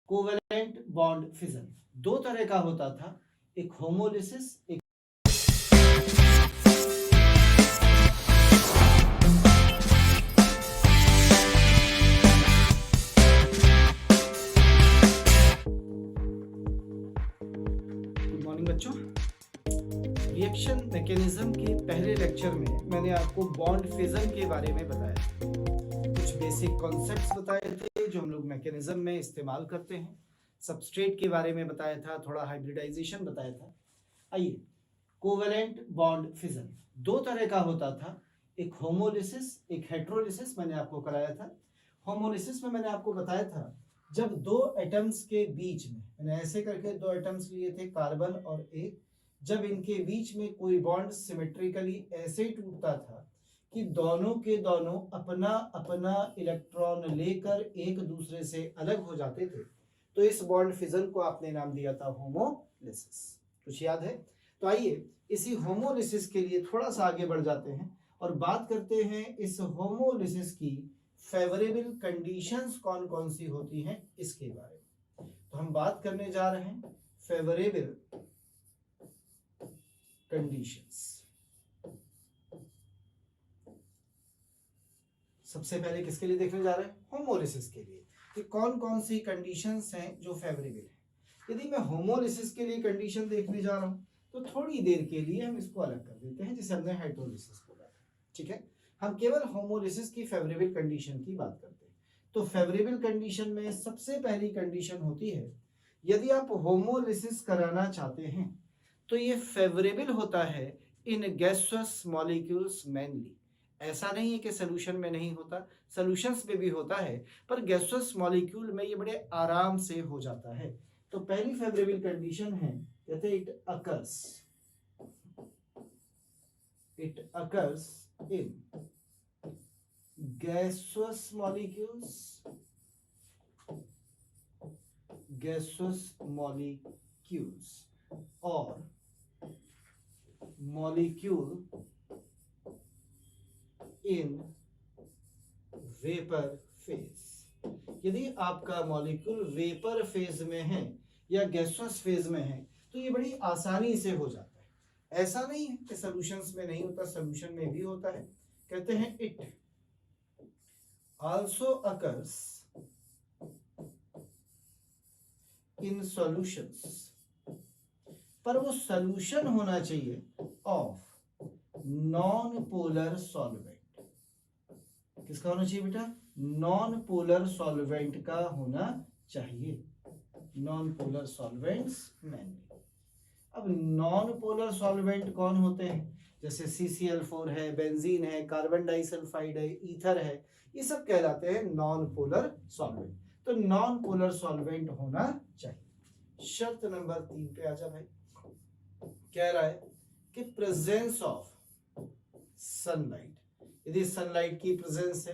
Covalent bond fission दो तरह का होता था, एक होमोलिसिस, एक गुड मॉर्निंग बच्चों। रिएक्शन मैकेनिज्म के पहले लेक्चर में मैंने आपको बॉन्ड फिजन के बारे में बताया, कुछ बेसिक कॉन्सेप्ट्स बताए थे जो हम लोग मैकेनिज्म में इस्तेमाल करते हैं, सबस्ट्रेट के बारे में बताया था, थोड़ा हाइब्रिडाइजेशन बताया था। आइए, कोवेलेंट बॉन्ड फिजन दो तरह का होता था, एक होमोलिसिस, एक हेट्रोलिसिस मैंने आपको कराया था। होमोलिसिस में मैंने आपको बताया था जब दो एटम्स के बीच में, मैंने ऐसे करके दो एटम्स लिए थे कार्बन और एक, जब इनके बीच में कोई बॉन्ड सिमेट्रिकली ऐसे टूटता था कि दोनों के दोनों अपना अपना इलेक्ट्रॉन लेकर एक दूसरे से अलग हो जाते थे, तो इस बॉन्ड फिजन को आपने नाम दिया था होमोलिसिस। कुछ याद है? तो आइए इसी होमोलिसिस के लिए थोड़ा सा आगे बढ़ जाते हैं और बात करते हैं इस होमोलिसिस की फेवरेबल कंडीशंस कौन कौन सी होती हैं इसके बारे में। तो हम बात करने जा रहे हैं फेवरेबल कंडीशंस। सबसे पहले किसके लिए देखने जा रहे हैं? होमोलिसिस के लिए, कि कौन कौन सी कंडीशंस हैं जो फेवरेबल है। यदि मैं होमोलिसिस के लिए कंडीशन देखने जा रहा हूं तो थोड़ी देर के लिए हम इसको अलग कर देते हैं, जिसे हमने हाइड्रोलिसिस बोला था। ठीक है, हम केवल होमोलिसिस की फेवरेबल कंडीशन की बात करते हैं। तो फेवरेबल कंडीशन में सबसे पहली कंडीशन होती है, यदि आप होमोलिसिस कराना चाहते हैं तो ये फेवरेबल होता है इन गैसियस मॉलिक्यूल्स मेनली। ऐसा नहीं है कि सोल्यूशन में नहीं होता, सोल्यूशंस में भी होता है, पर गैसियस मॉलिक्यूल में ये बड़े आराम से हो जाता है। तो पहली फेवरेबल कंडीशन है, कहते हैं it occurs in gaseous molecules or molecule in vapor phase। यदि आपका मॉलिक्यूल वेपर फेज में है या गैसियस फेज में है तो ये बड़ी आसानी से हो जाता है। ऐसा नहीं है कि सॉल्यूशंस में नहीं होता, सॉल्यूशन में भी होता है। कहते हैं it also occurs in solutions, पर वो सॉल्यूशन होना चाहिए ऑफ नॉन पोलर सॉल्वेंट। किसका होना चाहिए बेटा? नॉन पोलर सॉल्वेंट का होना चाहिए, नॉन पोलर सॉल्वेंट्स मेनली। अब नॉन पोलर सॉल्वेंट कौन होते हैं? जैसे CCl4 है, बेंजीन है, कार्बन डाइसल्फाइड है, ईथर है, ये सब कहलाते हैं नॉन पोलर सॉल्वेंट। तो नॉन पोलर सॉल्वेंट होना चाहिए। शर्त नंबर 3 पे आजा भाई। कह रहा है कि प्रेजेंस ऑफ सनलाइट, यदि सनलाइट की प्रेजेंस है,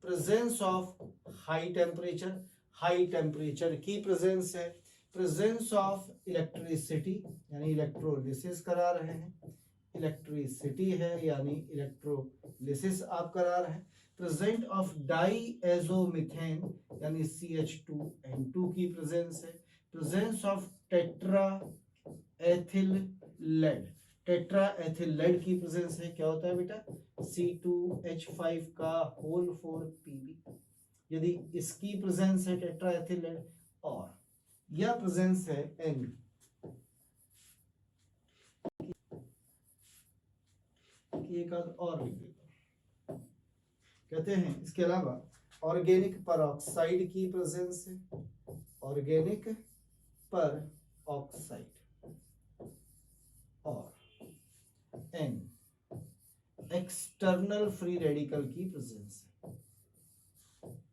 प्रेजेंस ऑफ हाई टेम्परेचर की प्रेजेंस है, प्रेजेंस ऑफ इलेक्ट्रिसिटी यानी इलेक्ट्रोलिसिस करा रहे हैं, इलेक्ट्रिसिटी है यानी इलेक्ट्रोलिसिस आप करा रहे हैं, प्रेजेंट ऑफ डाईएजोमीथेन यानी CH2N2 की प्रेजेंस है, presence of tetra ethyl lead की प्रेजेंस है। क्या होता है बेटा? C2H5 का होल 4Pb। यदि इसकी प्रेजेंस है टेट्रा एथिल लेड और यह प्रेजेंस है N, एक और लिख देता हूं। कहते हैं इसके अलावा ऑर्गेनिक परऑक्साइड की प्रेजेंस है, ऑर्गेनिक पर ऑक्साइड और N एक्सटर्नल फ्री रेडिकल की प्रेजेंस है,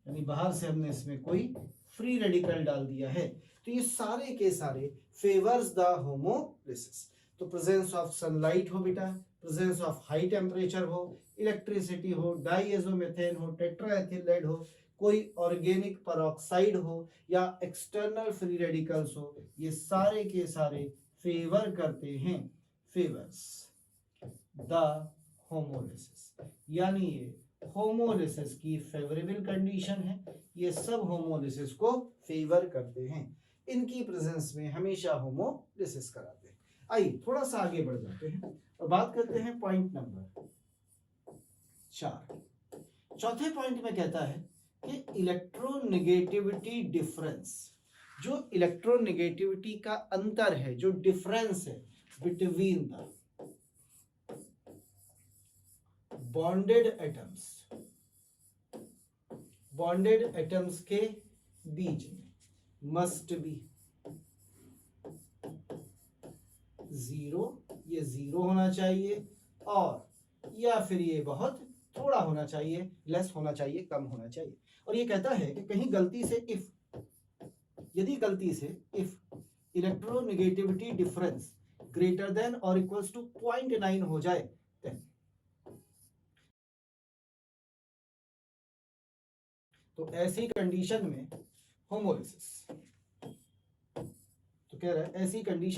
यानी बाहर से हमने इसमें कोई फ्री रेडिकल डाल दिया है। तो ये सारे के सारे फेवर्स द होमोलिसिस। तो प्रेजेंस ऑफ सनलाइट हो बेटा, प्रेजेंस ऑफ हाई टेम्परेचर हो, इलेक्ट्रिसिटी हो, डाईएजोमीथेन हो, टेट्राएथिल लेड हो, कोई ऑर्गेनिक परऑक्साइड हो या एक्सटर्नल फ्री रेडिकल्स हो, ये सारे के सारे फेवर करते हैं, फेवर्स द होमोलिसिस, यानी ये होमोलिसिस की फेवरेबल कंडीशन है। ये सब होमोलिसिस को फेवर करते हैं, इनकी प्रेजेंस में हमेशा होमोलिसिस कराते हैं। आइए थोड़ा सा आगे बढ़ जाते हैं और बात करते हैं पॉइंट नंबर 4। चौथे पॉइंट में कहता है कि इलेक्ट्रोनेगेटिविटी डिफरेंस, जो इलेक्ट्रोनेगेटिविटी का अंतर है, जो डिफरेंस है बिटवीन द बॉन्डेड एटम्स के बीच में मस्ट बी जीरो, ये जीरो होना चाहिए, और या फिर ये बहुत थोड़ा होना चाहिए, लेस होना चाहिए, कम होना चाहिए। और ये कहता है कि कहीं गलती से यदि गलती से if electronegativity difference greater than और इक्वल्स टू 0.9 हो जाए, तो ऐसी कंडीशन में होमोलिसिस, तो कह रहा है ऐसी कंडीशन